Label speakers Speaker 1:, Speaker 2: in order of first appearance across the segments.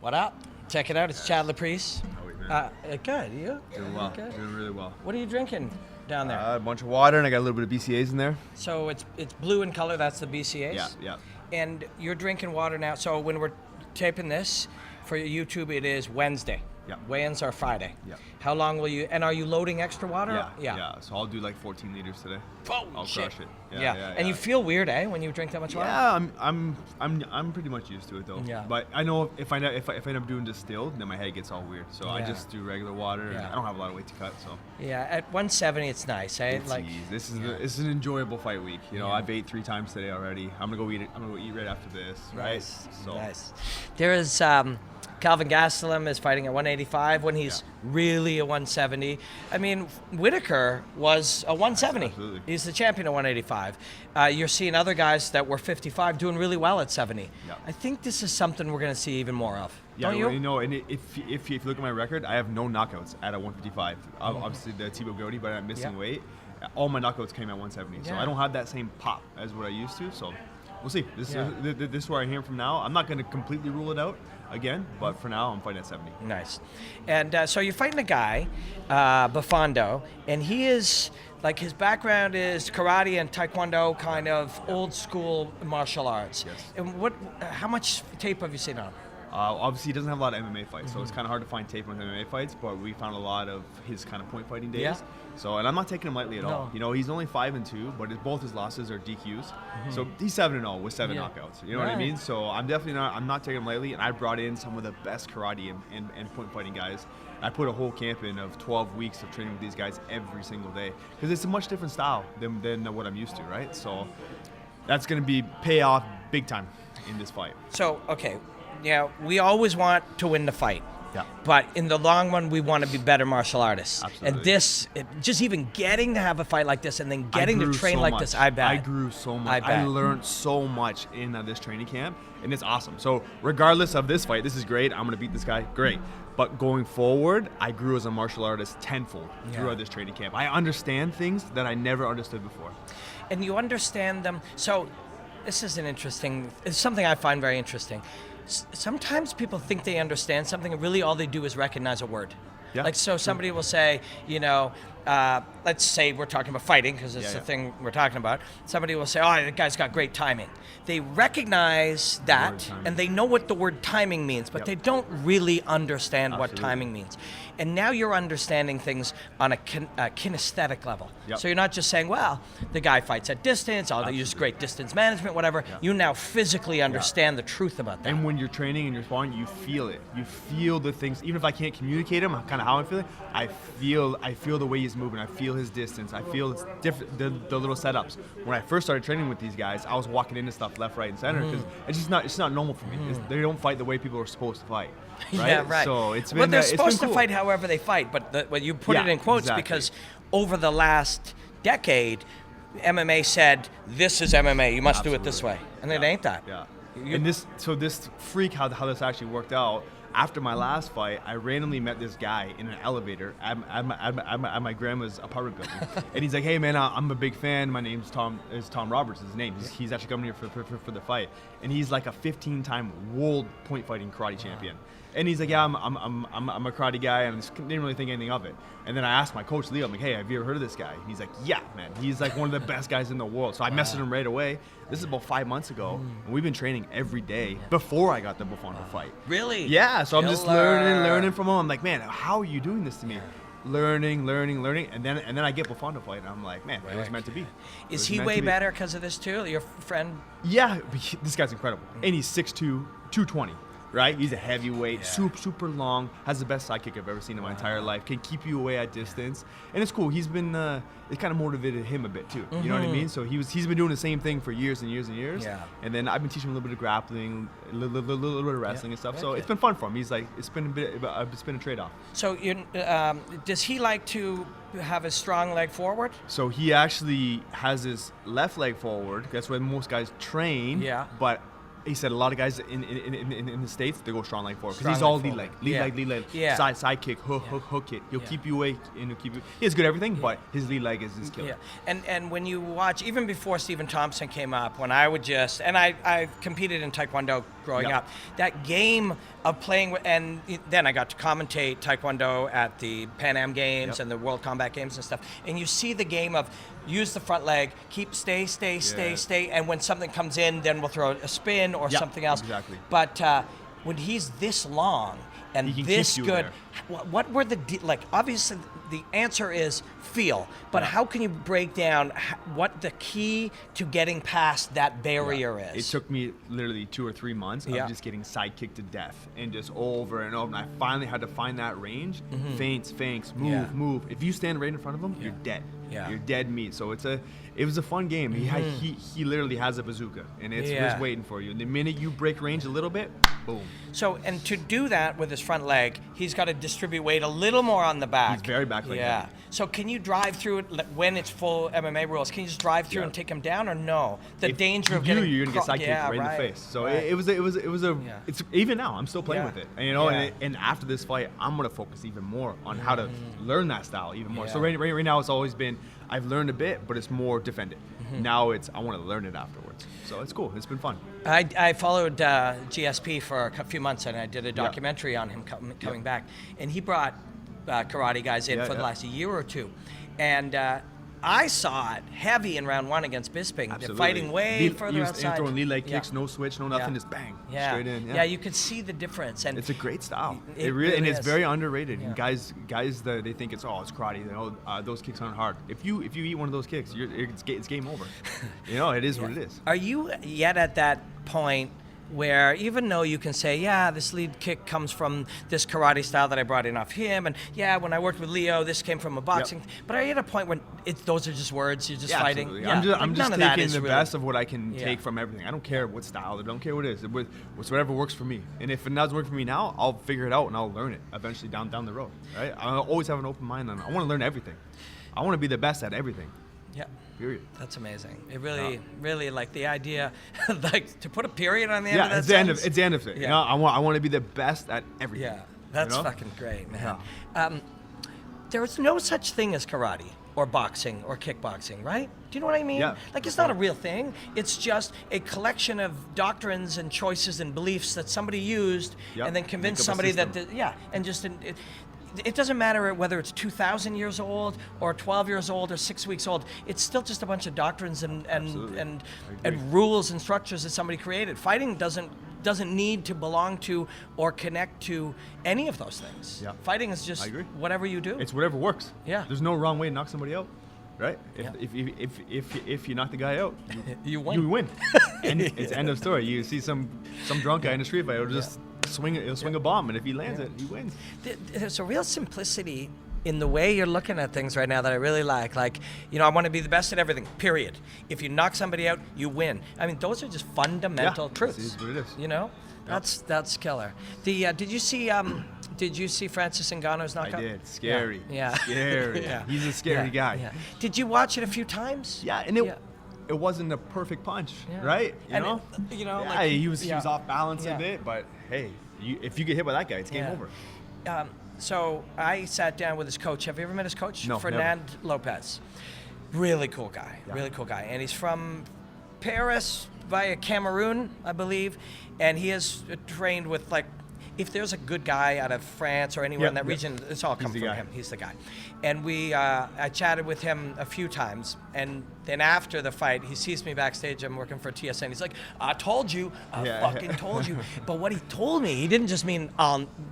Speaker 1: What up? Check it out. It's Chad Laprise.
Speaker 2: How are you, man?
Speaker 1: Good. You?
Speaker 2: Doing well.
Speaker 1: Good.
Speaker 2: Doing really well.
Speaker 1: What are you drinking down there?
Speaker 2: A bunch of water, and I got a little bit of BCAs in there.
Speaker 1: So it's blue in color. That's the BCAs?
Speaker 2: Yeah.
Speaker 1: And you're drinking water now. So when we're taping this for YouTube, it is Wednesday.
Speaker 2: Yeah.
Speaker 1: Weigh-ins are Friday.
Speaker 2: Yeah.
Speaker 1: How long will you, and are you loading extra water?
Speaker 2: Yeah. So I'll do like 14 liters today.
Speaker 1: Oh,
Speaker 2: I'll
Speaker 1: shit.
Speaker 2: crush it.
Speaker 1: Yeah. And you feel weird, when you drink that much water?
Speaker 2: Yeah, I'm pretty much used to it though.
Speaker 1: Yeah.
Speaker 2: But I know if I end up doing distilled, then my head gets all weird. So I just do regular water.
Speaker 1: Yeah.
Speaker 2: And I don't have a lot of weight to cut, so.
Speaker 1: Yeah. At 170, it's nice, eh?
Speaker 2: It's easy. This is an enjoyable fight week. You know, I've ate 3 times today already. I'm gonna go eat right after this, right?
Speaker 1: Nice.
Speaker 2: So.
Speaker 1: Nice. There is Calvin Gastelum is fighting at 185 when he's really a 170. I mean, Whitaker was a 170.
Speaker 2: Absolutely.
Speaker 1: He's the champion at 185. You're seeing other guys that were 55 doing really well at 70.
Speaker 2: Yeah.
Speaker 1: I think this is something we're going to see even more of.
Speaker 2: Yeah,
Speaker 1: Don't you?
Speaker 2: You know, and if you look at my record, I have no knockouts at a 155. Obviously, the Thibaut Gody, but I'm missing weight. All my knockouts came at 170, so I don't have that same pop as what I used to. So we'll see. This is where I am from now. I'm not going to completely rule it out again, but for now, I'm fighting at 70.
Speaker 1: Nice. And so you're fighting a guy, Bafando, and he is, like, his background is karate and taekwondo, kind of old school martial arts.
Speaker 2: Yes.
Speaker 1: And how much tape have you seen on him?
Speaker 2: Obviously, he doesn't have a lot of MMA fights, so it's kind of hard to find tape on MMA fights, but we found a lot of his kind of point fighting days.
Speaker 1: Yeah.
Speaker 2: So, and I'm not taking him lightly at all. You know, he's only 5-2, but both his losses are DQs. So he's 7-0 with 7 knockouts. You know what I mean? So I'm not taking him lightly, and I brought in some of the best karate and point fighting guys. I put a whole camp in of 12 weeks of training with these guys every single day, because it's a much different style than what I'm used to, right? So that's going to pay off big time in this fight.
Speaker 1: So, okay. Yeah, we always want to win the fight.
Speaker 2: Yeah.
Speaker 1: But in the long run, we want to be better martial artists.
Speaker 2: Absolutely.
Speaker 1: And just even getting to have a fight like this and then getting to train like this, I bet.
Speaker 2: I grew so much.
Speaker 1: I
Speaker 2: learned so much in this training camp, and it's awesome. So regardless of this fight, this is great. I'm going to beat this guy. Great. But going forward, I grew as a martial artist tenfold throughout this training camp. I understand things that I never understood before.
Speaker 1: And you understand them. So this is it's something I find very interesting. Sometimes people think they understand something, and really all they do is recognize a word.
Speaker 2: Yeah.
Speaker 1: Like, so somebody will say, let's say we're talking about fighting, because it's the thing we're talking about. Somebody will say, oh, that guy's got great timing. They recognize that, and they know what the word timing means, but they don't really understand what timing means. And now you're understanding things on a kinesthetic level.
Speaker 2: Yep.
Speaker 1: So you're not just saying, well, the guy fights at distance, they use great distance management, whatever.
Speaker 2: Yeah.
Speaker 1: You now physically understand the truth about that.
Speaker 2: And when you're training and you're sparring, you feel it. You feel the things. Even if I can't communicate them, kind of how I'm feeling, I feel the way he's moving. I feel his distance. I feel it's different, the little setups. When I first started training with these guys, I was walking into stuff left, right, and center, because it's not normal for me. They don't fight the way people are supposed to fight. Right?
Speaker 1: Yeah, right.
Speaker 2: So it's been.
Speaker 1: Well, they're
Speaker 2: it's
Speaker 1: supposed
Speaker 2: been
Speaker 1: to
Speaker 2: cool.
Speaker 1: fight however they fight, but you put it in quotes
Speaker 2: exactly.
Speaker 1: because over the last decade, MMA said, this is MMA, you must do it this way. And it ain't that.
Speaker 2: Yeah. And this freak, how this actually worked out, after my last fight, I randomly met this guy in an elevator at my grandma's apartment building. And he's like, hey man, I'm a big fan. My name's Tom Roberts, his name. He's actually coming here for the fight. And he's like a 15-time world point fighting karate champion. And he's like, yeah, I'm a karate guy, and I just didn't really think anything of it. And then I asked my coach, Leo, I'm like, hey, have you ever heard of this guy? And he's like, yeah, man, he's like one of the best guys in the world. So I messaged him right away. This is about 5 months ago, and we've been training every day before I got the Bufano fight.
Speaker 1: Really?
Speaker 2: Yeah, so I'm just learning from him. I'm like, man, how are you doing this to me? Learning, and then I get Bufano fight, and I'm like, man, it was meant to be.
Speaker 1: Is he way better because of this too? Your friend?
Speaker 2: Yeah, this guy's incredible, and he's 6'2", 220. Right? He's a heavyweight, super long, has the best sidekick I've ever seen in my entire life, can keep you away at distance. And it's cool. He's been, it kind of motivated him a bit too. You know what I mean? So he's been doing the same thing for years and years and years.
Speaker 1: Yeah.
Speaker 2: And then I've been teaching him a little bit of grappling, a little bit of wrestling and stuff. So it's been fun for him. He's like, it's been a trade-off.
Speaker 1: So does he like to have his strong leg forward?
Speaker 2: So he actually has his left leg forward. That's where most guys train.
Speaker 1: Yeah.
Speaker 2: But he said a lot of guys in the States, they go strong leg forward because he's
Speaker 1: Strong
Speaker 2: all
Speaker 1: leg
Speaker 2: lead
Speaker 1: forward.
Speaker 2: leg,
Speaker 1: Yeah.
Speaker 2: side kick, hook kick. He'll keep you awake and he'll keep you. He has good everything, but his lead leg is his killer.
Speaker 1: Yeah, and when you watch, even before Stephen Thompson came up, when I would just, and I competed in Taekwondo growing up, that game of playing, and then I got to commentate Taekwondo at the Pan Am Games and the World Combat Games and stuff, and you see the game of use the front leg, stay, and when something comes in, then we'll throw a spin or something else.
Speaker 2: Exactly.
Speaker 1: But when he's this long and
Speaker 2: He can
Speaker 1: this
Speaker 2: keep you
Speaker 1: good,
Speaker 2: there.
Speaker 1: what were the like? Obviously, the answer is feel. But how can you break down what the key to getting past that barrier is?
Speaker 2: It took me literally 2 or 3 months of just getting side kicked to death and just over and over. And I finally had to find that range. Feints, move. If you stand right in front of him, you're dead.
Speaker 1: Yeah.
Speaker 2: You're dead meat. So it was a fun game. He literally has a bazooka and it's waiting for you. And the minute you break range a little bit, boom.
Speaker 1: So, and to do that with his front leg, he's got to distribute weight a little more on the back.
Speaker 2: He's very back leg
Speaker 1: Yeah.
Speaker 2: heavy.
Speaker 1: So can you drive through it when it's full MMA rules? Can you just drive through and take him down, or no? The danger of getting
Speaker 2: you're gonna get side kicked right in the face. So it was it's even now I'm still playing with it. And, you know, and after this fight, I'm gonna focus even more on how to learn that style even more. So right now it's always been I've learned a bit, but it's more defended. Now it's I want to learn it afterwards. So it's cool. It's been fun.
Speaker 1: I followed GSP for a few months, and I did a documentary on him coming back. And he brought karate guys in for the last year or two. And I saw it heavy in round one against Bisping. They're fighting way further outside.
Speaker 2: Throwing lead leg kicks, no switch, no nothing, just bang, straight in.
Speaker 1: Yeah, you could see the difference. And
Speaker 2: it's a great style.
Speaker 1: It really
Speaker 2: and
Speaker 1: is.
Speaker 2: It's very underrated. And guys that they think it's karate. You know, those kicks aren't hard. If you eat one of those kicks, it's game over. You know, it is what it is.
Speaker 1: Are you yet at that point where even though you can say, this lead kick comes from this karate style that I brought in off him, and when I worked with Leo, this came from a boxing, but are you at a point when those are just words, you're just fighting?
Speaker 2: Absolutely. I'm just taking the best of what I can
Speaker 1: Yeah.
Speaker 2: take from everything. I don't care what style, I don't care what it is. It's whatever works for me. And if it doesn't work for me now, I'll figure it out and I'll learn it eventually down the road. Right? I'll always have an open mind on I want to learn everything. I want to be the best at everything.
Speaker 1: Yeah.
Speaker 2: Period.
Speaker 1: That's amazing. It really like the idea, like to put a period on the end of that
Speaker 2: it's the end of
Speaker 1: sentence.
Speaker 2: it's the end of it.
Speaker 1: Yeah.
Speaker 2: You know, I want to be the best at everything.
Speaker 1: Yeah, that's fucking great, man. There is no such thing as karate or boxing or kickboxing, right? Do you know what I mean?
Speaker 2: Yeah.
Speaker 1: Like it's not a real thing. It's just a collection of doctrines and choices and beliefs that somebody used and then convinced somebody that, and just it doesn't matter whether it's 2,000 years old or 12 years old or 6 weeks old. It's still just a bunch of doctrines and rules and structures that somebody created. Fighting doesn't need to belong to or connect to any of those things.
Speaker 2: Yeah.
Speaker 1: Fighting is just whatever you do.
Speaker 2: It's whatever works.
Speaker 1: Yeah.
Speaker 2: There's no wrong way to knock somebody out. Right? If you knock the guy out,
Speaker 1: you win.
Speaker 2: You win. And it's end of story. You see some drunk guy in the street fight, he'll just swing a bomb, and if he lands it, he wins.
Speaker 1: There's a real simplicity in the way you're looking at things right now that I really like. Like, you know, I want to be the best at everything, period. If you knock somebody out, you win. I mean, those are just fundamental truths.
Speaker 2: It is what it is.
Speaker 1: You know? That's killer. Did you see Francis Ngannou's knockout?
Speaker 2: I did. Scary.
Speaker 1: Yeah.
Speaker 2: Scary. He's a scary guy.
Speaker 1: Yeah. Did you watch it a few times?
Speaker 2: Yeah, and it wasn't a perfect punch, right?
Speaker 1: Like,
Speaker 2: he was off balance a bit, but hey, if you get hit by that guy, it's game over.
Speaker 1: So I sat down with his coach. Have you ever met his coach?
Speaker 2: No,
Speaker 1: Fernand Lopez. Really cool guy. Yeah. Really cool guy. And he's from Paris via Cameroon, I believe. And he has trained with, like, if there's a good guy out of France or anywhere in that region, it's all come from him. He's the guy. And I chatted with him a few times, and then after the fight, he sees me backstage. I'm working for TSN. He's like, "I told you, fucking told you." But what he told me, he didn't just mean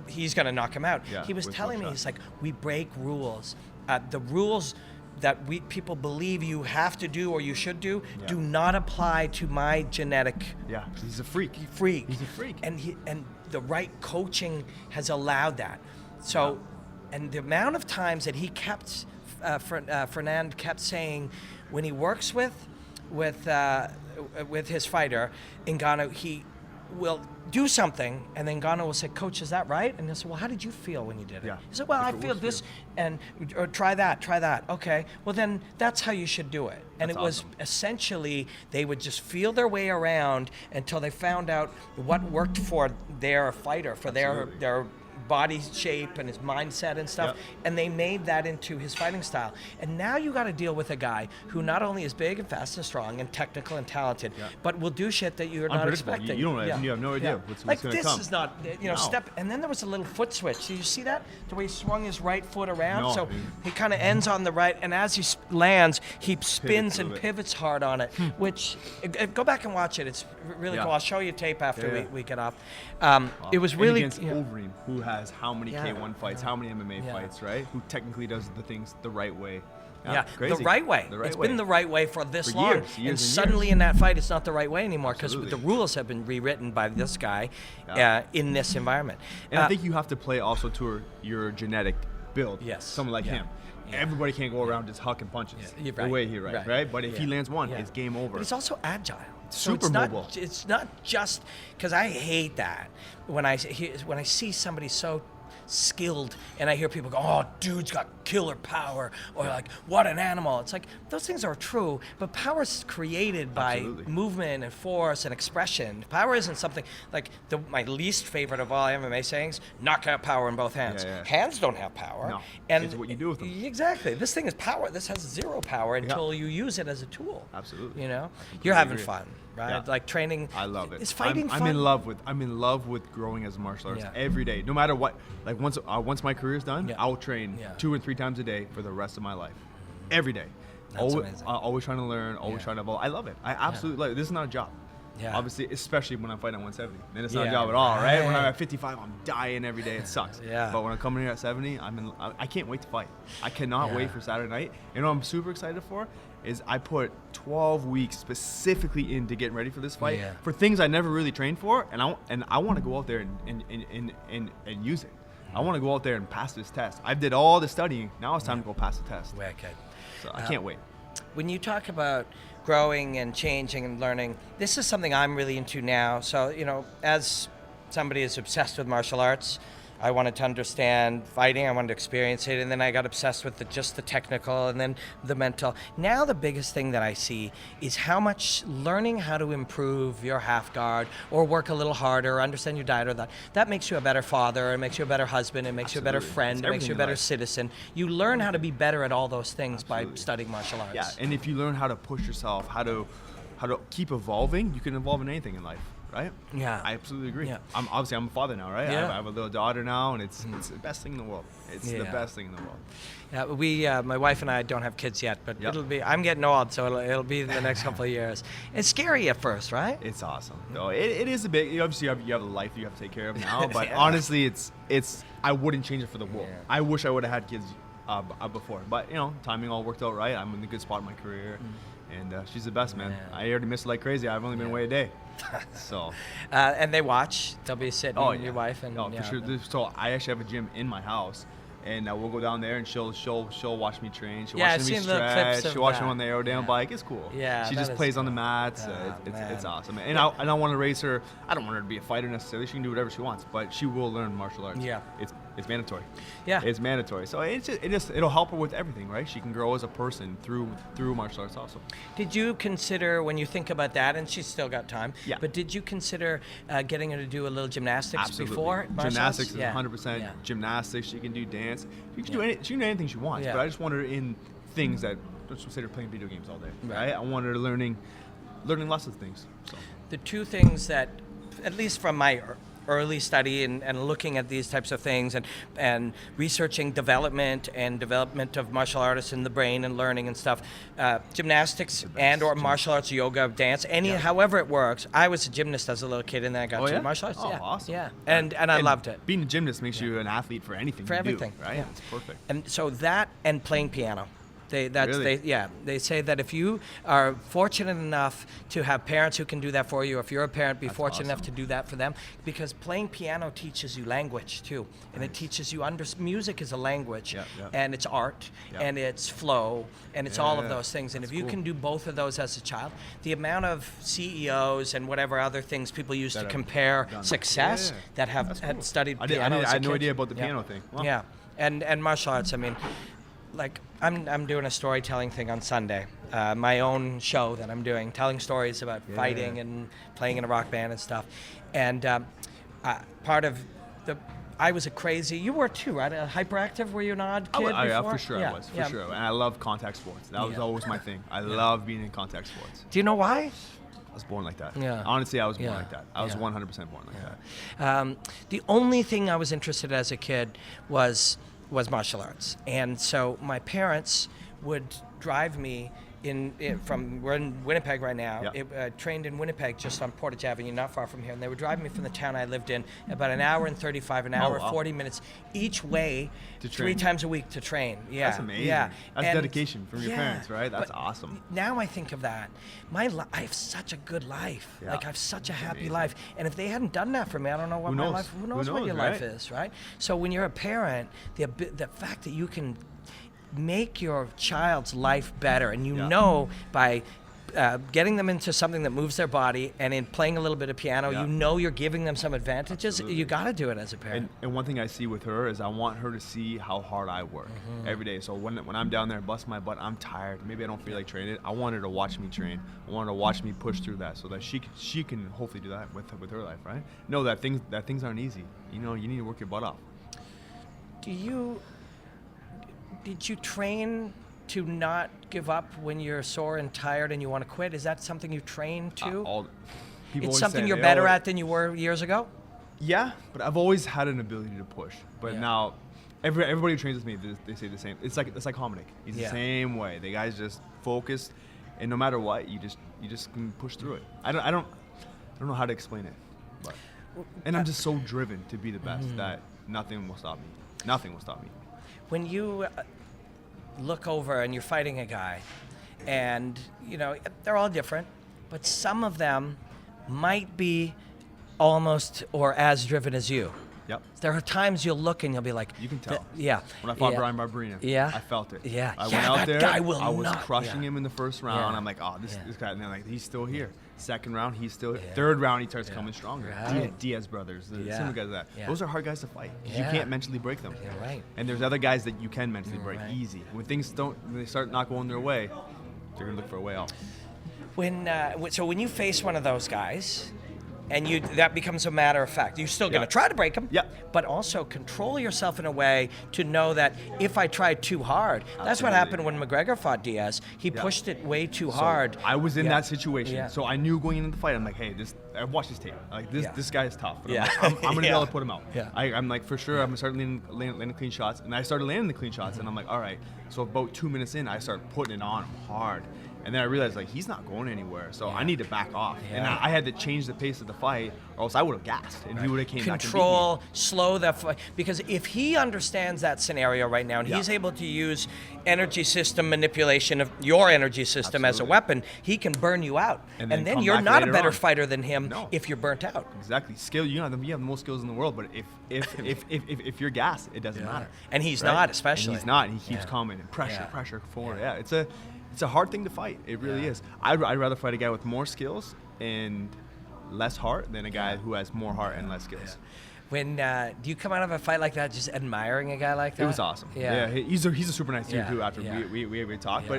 Speaker 1: he's gonna knock him out. He was telling me, he's like, "We break rules. The rules that people believe you have to do or you should do not apply to my genetic."
Speaker 2: Yeah, he's a freak.
Speaker 1: He's a freak. And the right coaching has allowed that. So, and the amount of times that he kept, Fernand kept saying, when he works with his fighter, Ngannou, he will do something, and then Gano will say, "Coach, is that right?" And he'll say, "Well, how did you feel when you did it?"
Speaker 2: Yeah.
Speaker 1: He said, "Well, I
Speaker 2: If it
Speaker 1: feel
Speaker 2: works for
Speaker 1: this,
Speaker 2: you.
Speaker 1: and or try that. Okay, well then that's how you should do it." And
Speaker 2: That's
Speaker 1: it was
Speaker 2: awesome.
Speaker 1: essentially they would just feel their way around until they found out what worked for their fighter, for
Speaker 2: Absolutely.
Speaker 1: their body shape and his mindset and stuff,
Speaker 2: Yep.
Speaker 1: and they made that into his fighting style. And now you got to deal with a guy who not only is big and fast and strong and technical and talented,
Speaker 2: Yeah.
Speaker 1: but will do shit that you're not
Speaker 2: Unpredictable.
Speaker 1: expecting.
Speaker 2: You don't you have no idea what's
Speaker 1: like
Speaker 2: gonna
Speaker 1: this
Speaker 2: come.
Speaker 1: is not,
Speaker 2: No.
Speaker 1: step. And then there was a little foot switch. Did you see that? The way he swung his right foot around.
Speaker 2: No,
Speaker 1: So
Speaker 2: dude.
Speaker 1: he kind of ends on the right, and as he lands, he spins and
Speaker 2: through it.
Speaker 1: pivots hard on it. Which go back and watch it. It's really
Speaker 2: Yeah.
Speaker 1: cool. I'll show you tape after
Speaker 2: Yeah.
Speaker 1: we get off. It was
Speaker 2: And
Speaker 1: really
Speaker 2: against Overeem, who has how many
Speaker 1: Yeah.
Speaker 2: K1 fights, how many MMA
Speaker 1: Yeah.
Speaker 2: fights, right? Who technically does the things the right way.
Speaker 1: Yeah,
Speaker 2: crazy.
Speaker 1: the right way.
Speaker 2: The right
Speaker 1: It's
Speaker 2: way.
Speaker 1: been the right way for this
Speaker 2: For
Speaker 1: long.
Speaker 2: years
Speaker 1: and
Speaker 2: and
Speaker 1: suddenly
Speaker 2: years.
Speaker 1: in that fight, it's not the right way anymore because the
Speaker 2: Absolutely.
Speaker 1: rules have been rewritten by this guy
Speaker 2: Yeah.
Speaker 1: in this environment.
Speaker 2: And I think you have to play also to your genetic build.
Speaker 1: Yes.
Speaker 2: Someone like
Speaker 1: Yeah.
Speaker 2: him.
Speaker 1: Yeah.
Speaker 2: Everybody can't go around just hucking punches
Speaker 1: You're
Speaker 2: the
Speaker 1: right.
Speaker 2: way he right? But if he
Speaker 1: Yeah.
Speaker 2: lands one,
Speaker 1: Yeah.
Speaker 2: it's game over.
Speaker 1: But he's also agile.
Speaker 2: Super
Speaker 1: it's not,
Speaker 2: mobile.
Speaker 1: It's not just because I hate that when I see somebody so skilled and I hear people go, "Oh, dude's got killer power," or like, "What an animal." It's like those things are true, but power is created by
Speaker 2: Absolutely.
Speaker 1: movement and force and expression. Power isn't something like my least favorite of all MMA sayings: knockout power in both hands.
Speaker 2: Yeah, yeah.
Speaker 1: Hands don't have power.
Speaker 2: No,
Speaker 1: and
Speaker 2: it's what you do with them.
Speaker 1: Exactly. This thing is power. This has zero power until you use it as a tool.
Speaker 2: Absolutely.
Speaker 1: You know,
Speaker 2: completely
Speaker 1: you're having
Speaker 2: agree.
Speaker 1: fun, right?
Speaker 2: Yeah.
Speaker 1: Like training.
Speaker 2: I love it.
Speaker 1: Is fighting
Speaker 2: I'm
Speaker 1: fun?
Speaker 2: in love with growing as a martial artist
Speaker 1: Yeah.
Speaker 2: every day, no matter what. Like once my career's done,
Speaker 1: Yeah.
Speaker 2: I'll train
Speaker 1: Yeah.
Speaker 2: 2 and 3 times a day for the rest of my life, every day.
Speaker 1: That's
Speaker 2: always,
Speaker 1: amazing.
Speaker 2: always trying to learn, always
Speaker 1: Yeah.
Speaker 2: trying to evolve. I love it. I absolutely love it. This is not a job.
Speaker 1: Yeah.
Speaker 2: Obviously, especially when I'm fighting at 170, then it's not
Speaker 1: Yeah,
Speaker 2: a job at all, right? When I'm
Speaker 1: right.
Speaker 2: at 55, I'm dying every day. It sucks.
Speaker 1: Yeah.
Speaker 2: But when I'm coming here at 70, I can't wait to fight. I cannot
Speaker 1: Yeah.
Speaker 2: wait for Saturday night. You know what I'm super excited for is I put 12 weeks specifically into getting ready for this fight
Speaker 1: Yeah.
Speaker 2: for things I never really trained for, and I want to go out there and use it. I want to go out there and pass this test. I did all the studying. Now it's time to go pass the test.
Speaker 1: Wicked.
Speaker 2: So I can't wait.
Speaker 1: When you talk about growing and changing and learning, this is something I'm really into now. So, as somebody who's obsessed with martial arts, I wanted to understand fighting, I wanted to experience it, and then I got obsessed with just the technical and then the mental. Now the biggest thing that I see is how much learning how to improve your half guard or work a little harder or understand your diet or that makes you a better father, it makes you a better husband, it makes you a better
Speaker 2: Absolutely.
Speaker 1: friend,
Speaker 2: It's
Speaker 1: it makes you a
Speaker 2: everything in
Speaker 1: better
Speaker 2: life.
Speaker 1: citizen. You learn how to be better at all those things by
Speaker 2: Absolutely.
Speaker 1: studying martial arts.
Speaker 2: Yeah, and if you learn how to push yourself, how to keep evolving, you can evolve in anything in life, right?
Speaker 1: Yeah.
Speaker 2: I absolutely agree.
Speaker 1: Yeah.
Speaker 2: I'm a father now, right?
Speaker 1: Yeah.
Speaker 2: I have a little daughter now, and it's the best thing in the world. It's the
Speaker 1: Yeah.
Speaker 2: best thing in the world.
Speaker 1: Yeah, we, my wife and I don't have kids yet, but
Speaker 2: Yep.
Speaker 1: I'm getting old, so it'll be in the next couple of years. It's scary at first, right?
Speaker 2: It's awesome. No, it is a bit. Obviously, you have a life you have to take care of now, but
Speaker 1: Yeah.
Speaker 2: honestly, it's. I wouldn't change it for the world.
Speaker 1: Yeah.
Speaker 2: I wish I would have had kids before, but timing all worked out right. I'm in a good spot in my career, and she's the best, man.
Speaker 1: Yeah.
Speaker 2: I already missed her like crazy. I've only been away a day, so.
Speaker 1: And they watch. They'll be sitting with
Speaker 2: yeah.
Speaker 1: your wife and
Speaker 2: for sure. So I actually have a gym in my house, and we'll go down there, and she'll watch me train. She'll
Speaker 1: Yeah,
Speaker 2: watch
Speaker 1: I've
Speaker 2: me
Speaker 1: seen little clips
Speaker 2: stretch.
Speaker 1: of
Speaker 2: She'll watch me
Speaker 1: that.
Speaker 2: on the aerodynamic
Speaker 1: Yeah.
Speaker 2: bike. It's cool.
Speaker 1: Yeah,
Speaker 2: she
Speaker 1: that
Speaker 2: just
Speaker 1: is
Speaker 2: plays on the
Speaker 1: cool.
Speaker 2: mats.
Speaker 1: Oh,
Speaker 2: It's
Speaker 1: man.
Speaker 2: awesome. And I don't want to raise her. I don't want her to be a fighter necessarily. She can do whatever she wants, but she will learn martial arts.
Speaker 1: Yeah.
Speaker 2: It's mandatory.
Speaker 1: Yeah.
Speaker 2: It's mandatory. So it'll help her with everything, right? She can grow as a person through martial arts also.
Speaker 1: Did you consider, when you think about that, and she's still got time,
Speaker 2: Yeah.
Speaker 1: but did you consider getting her to do a little gymnastics
Speaker 2: Absolutely.
Speaker 1: before martial arts?
Speaker 2: Gymnastics is
Speaker 1: Yeah.
Speaker 2: 100%.
Speaker 1: Yeah.
Speaker 2: Gymnastics, she can do dance. She can
Speaker 1: Yeah.
Speaker 2: do anything she wants.
Speaker 1: Yeah.
Speaker 2: But I just want her in things that don't consider playing video games all day.
Speaker 1: Right.
Speaker 2: Right? I want her learning lots of things. So
Speaker 1: The two things that, at least from my early study and looking at these types of things and researching development of martial artists in the brain and learning and stuff, gymnastics and or martial arts, yoga, dance, however it works. I was a gymnast as a little kid, and then I got to martial arts.
Speaker 2: Oh,
Speaker 1: yeah.
Speaker 2: awesome.
Speaker 1: Yeah, and I loved it.
Speaker 2: Being a gymnast makes you an athlete for anything
Speaker 1: For
Speaker 2: you
Speaker 1: everything,
Speaker 2: do, right?
Speaker 1: yeah.
Speaker 2: It's perfect.
Speaker 1: And so that and playing piano. They say that if you are fortunate enough to have parents who can do that for you, if you're a parent, be fortunate enough to do that for them, because playing piano teaches you language too, and it teaches you music is a language, and it's art, and it's flow, and it's all of those things. And if you can do both of those as a child, the amount of CEOs and whatever other things people use to compare success that have had studied piano.
Speaker 2: I had no idea about the piano thing. Wow.
Speaker 1: Yeah, and martial arts. I mean, like I'm doing a storytelling thing on Sunday, my own show that I'm doing, telling stories about fighting and playing in a rock band and stuff. And part of I was a crazy. You were too, right? A hyperactive. Were you an odd kid before?
Speaker 2: Yeah, for sure I was, for sure. And I love contact sports. That was always my thing. I love being in contact sports.
Speaker 1: Do you know why?
Speaker 2: I was born like that.
Speaker 1: Yeah.
Speaker 2: Honestly, I was born like that. I was 100% born like that.
Speaker 1: The only thing I was interested in as a kid was martial arts. And so my parents would drive me we're in Winnipeg right now. Trained in Winnipeg, just on Portage Avenue, not far from here. And they would drive me from the town I lived in about an hour and 35, an hour, 40 minutes each way, 3 times a week to train. Yeah,
Speaker 2: that's amazing.
Speaker 1: Yeah,
Speaker 2: that's dedication from your parents, right? That's awesome.
Speaker 1: Now I think of that. I have such a good life. Like I have such a happy life. And if they hadn't done that for me, I don't know what my life. Who knows what your life is, right? So when you're a parent, the fact that you can make your child's life better, and you know by getting them into something that moves their body and in playing a little bit of piano, you know you're giving them some advantages. Absolutely. You got to do it as a parent.
Speaker 2: And one thing I see with her is I want her to see how hard I work every day. So when I'm down there busting my butt, I'm tired. Maybe I don't feel like training. I want her to watch me train. I want her to watch me push through that, so that she can hopefully do that with her life, right? Know that things aren't easy. You know, you need to work your butt off.
Speaker 1: Did you train to not give up when you're sore and tired and you want to quit? Is that something you train to? It's something you're better at than you were years ago?
Speaker 2: Yeah, but I've always had an ability to push. But now, everybody who trains with me, they say the same. It's like Hominick. He's the same way. The guy's just focused, and no matter what, you just can push through it. I don't know how to explain it, and I'm just so driven to be the best that nothing will stop me. Nothing will stop me.
Speaker 1: When you look over and you're fighting a guy, and they're all different, but some of them might be almost or as driven as you.
Speaker 2: Yep.
Speaker 1: There are times you'll look and you'll be like,
Speaker 2: you can tell.
Speaker 1: Yeah.
Speaker 2: When I fought Brian Barberina, I felt it.
Speaker 1: Yeah.
Speaker 2: I went out there.
Speaker 1: I
Speaker 2: was crushing him in the first round. I'm like, oh, this guy. And then he's still here. Second round, he's still here. Third round, he starts coming stronger.
Speaker 1: Right.
Speaker 2: Diaz brothers, similar guys like that. Those are hard guys to fight.
Speaker 1: Yeah.
Speaker 2: You can't mentally break them.
Speaker 1: Yeah, right.
Speaker 2: And there's other guys that you can mentally break easy. When they start not going their way, they're gonna look for a way out.
Speaker 1: So when you face one of those guys, and that becomes a matter of fact. You're still going to try to break them, but also control yourself in a way to know that if I tried too hard, that's what happened when McGregor fought Diaz. He pushed it way too hard.
Speaker 2: I was in that situation, so I knew going into the fight, I'm like, hey, I watched his tape. Like this guy is tough. I'm going to be able to put him out.
Speaker 1: Yeah.
Speaker 2: I'm like, for sure, I'm going to start landing clean shots, and I started landing the clean shots, and I'm like, all right. So about 2 minutes in, I started putting it on him hard. And then I realized, like, he's not going anywhere, so I need to back off. And I had to change the pace of the fight, or else I would have gassed, and he would have came back and beat me.
Speaker 1: Control, slow that fight. Because if he understands that scenario right now, and he's able to use energy system manipulation of your energy system as a weapon, he can burn you out. And then you're not a better fighter than him if you're burnt out.
Speaker 2: Exactly. Skill, you have the most skills in the world, but if you're gassed, it doesn't matter.
Speaker 1: And he's not, especially.
Speaker 2: And he's not, and he keeps coming, and pressure forward. Yeah, it's a hard thing to fight. It really is. I'd rather fight a guy with more skills and less heart than a guy who has more heart and less skills.
Speaker 1: When do you come out of a fight like that just admiring a guy like that?
Speaker 2: It was awesome. Yeah, he's a super nice dude too. After we talked,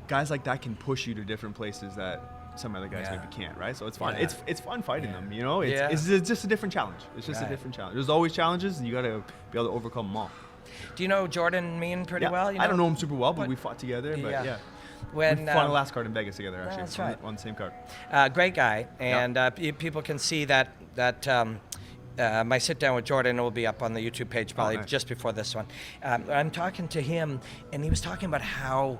Speaker 2: guys like that can push you to different places that some other guys maybe can't. Right? So it's fun. It's fun fighting them. You know, it's just a different challenge. It's just a different challenge. There's always challenges, and you got to be able to overcome them all.
Speaker 1: Do you know Jordan Mean pretty well?
Speaker 2: I don't know him super well, but we fought together. But we fought on the last card in Vegas together, actually.
Speaker 1: That's right.
Speaker 2: On the same card.
Speaker 1: Great guy, and people can see that my sit down with Jordan will be up on the YouTube page probably just before this one. I'm talking to him, and he was talking about how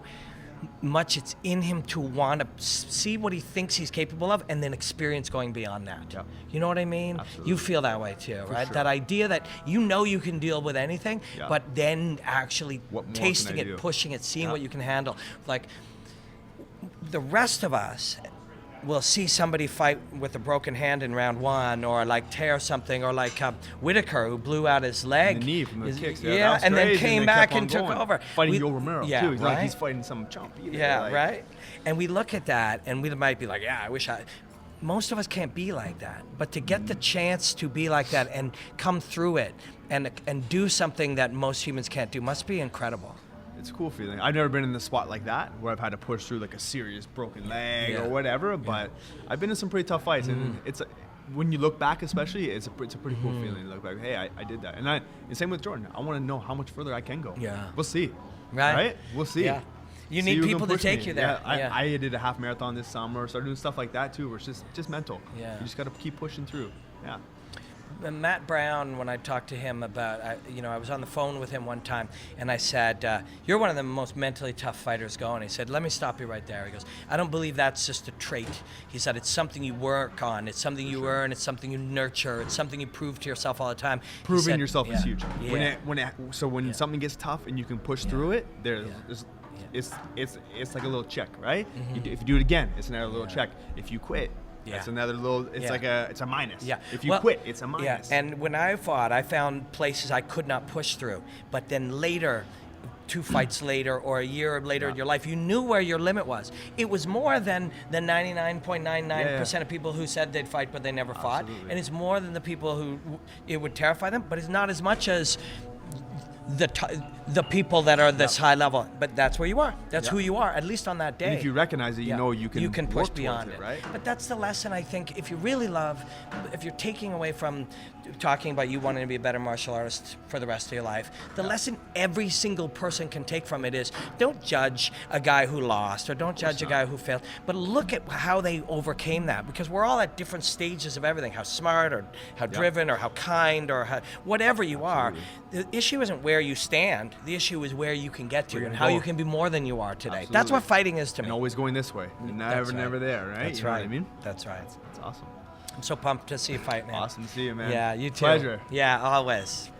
Speaker 1: much it's in him to want to see what he thinks he's capable of and then experience going beyond that.
Speaker 2: Yep.
Speaker 1: You know what I mean?
Speaker 2: Absolutely.
Speaker 1: You feel that way too, right?
Speaker 2: sure.
Speaker 1: That idea that you can deal with anything,
Speaker 2: Yeah.
Speaker 1: but then actually
Speaker 2: What more
Speaker 1: tasting
Speaker 2: can I
Speaker 1: it,
Speaker 2: do?
Speaker 1: pushing it, seeing
Speaker 2: Yeah.
Speaker 1: what you can handle. Like the rest of us will see somebody fight with a broken hand in round 1, or like tear something, or like Whitaker, who blew out his leg.
Speaker 2: The knee from the kicks.
Speaker 1: Yeah,
Speaker 2: that was
Speaker 1: and then
Speaker 2: crazy,
Speaker 1: came
Speaker 2: they
Speaker 1: back
Speaker 2: kept on
Speaker 1: and took
Speaker 2: going.
Speaker 1: over.
Speaker 2: Fighting Yoel Romero
Speaker 1: yeah,
Speaker 2: too. He's
Speaker 1: right?
Speaker 2: like he's fighting some chump. Either.
Speaker 1: Yeah,
Speaker 2: like,
Speaker 1: right. And we look at that, and we might be like, yeah, I wish I. Most of us can't be like that, but to get the chance to be like that and come through it and do something that most humans can't do must be incredible.
Speaker 2: It's a cool feeling. I've never been in the spot like that where I've had to push through like a serious broken leg
Speaker 1: Yeah.
Speaker 2: or whatever. But I've been in some pretty tough fights, and it's when you look back, especially, it's a pretty cool feeling. You look back, hey, I did that, and same with Jordan. I want to know how much further I can go.
Speaker 1: Yeah.
Speaker 2: We'll see.
Speaker 1: Right.
Speaker 2: We'll see.
Speaker 1: Yeah. You
Speaker 2: See
Speaker 1: need
Speaker 2: who can
Speaker 1: people to
Speaker 2: push
Speaker 1: take
Speaker 2: me.
Speaker 1: you there.
Speaker 2: Yeah,
Speaker 1: Yeah.
Speaker 2: I did a half marathon this summer. Started doing stuff like that too, where it's just mental.
Speaker 1: Yeah.
Speaker 2: You just got to keep pushing through. Yeah.
Speaker 1: Matt Brown, when I talked to him about, I was on the phone with him one time, and I said, you're one of the most mentally tough fighters going. He said, let me stop you right there. He goes, I don't believe that's just a trait. He said, it's something you work on. It's something you earn. It's something you nurture. It's something you prove to yourself all the time. He
Speaker 2: Proving
Speaker 1: said,
Speaker 2: yourself is huge.
Speaker 1: Yeah.
Speaker 2: When something gets tough and you can push through it, there's
Speaker 1: Yeah.
Speaker 2: it's like a little check, right? If you do it again, it's another little
Speaker 1: Yeah.
Speaker 2: check. If you quit,
Speaker 1: Yeah.
Speaker 2: it's another little. It's
Speaker 1: Yeah.
Speaker 2: it's a minus.
Speaker 1: Yeah.
Speaker 2: If you quit, it's a minus.
Speaker 1: Yeah. And when I fought, I found places I could not push through. But then later, 2 fights later or a year later in your life, you knew where your limit was. It was more than the 99.99% of people who said they'd fight but they never fought.
Speaker 2: Absolutely.
Speaker 1: And it's more than the people who it would terrify them, but it's not as much as the people that are this high level. But that's where you are. That's who you are, at least on that day.
Speaker 2: And if you recognize it, you know you can
Speaker 1: push
Speaker 2: work
Speaker 1: beyond
Speaker 2: towards
Speaker 1: it,
Speaker 2: right?
Speaker 1: But that's the lesson, I think. If you really love, if you're taking away from talking about you wanting to be a better martial artist for the rest of your life, the lesson every single person can take from it is don't judge a guy who lost, or don't judge a guy who failed, but look at how they overcame that, because we're all at different stages of everything, how smart or how driven or how kind or whatever you are. The issue isn't where you stand. The issue is where you can get to and how you can be more than you are today.
Speaker 2: Absolutely.
Speaker 1: That's what fighting is to me.
Speaker 2: And always going this way.
Speaker 1: That's right.
Speaker 2: Never there, right?
Speaker 1: That's
Speaker 2: You know
Speaker 1: right.
Speaker 2: what I mean?
Speaker 1: That's right.
Speaker 2: It's awesome.
Speaker 1: I'm so pumped to see you fight, man.
Speaker 2: Awesome to see you, man.
Speaker 1: Yeah, you too.
Speaker 2: Pleasure.
Speaker 1: Yeah, always.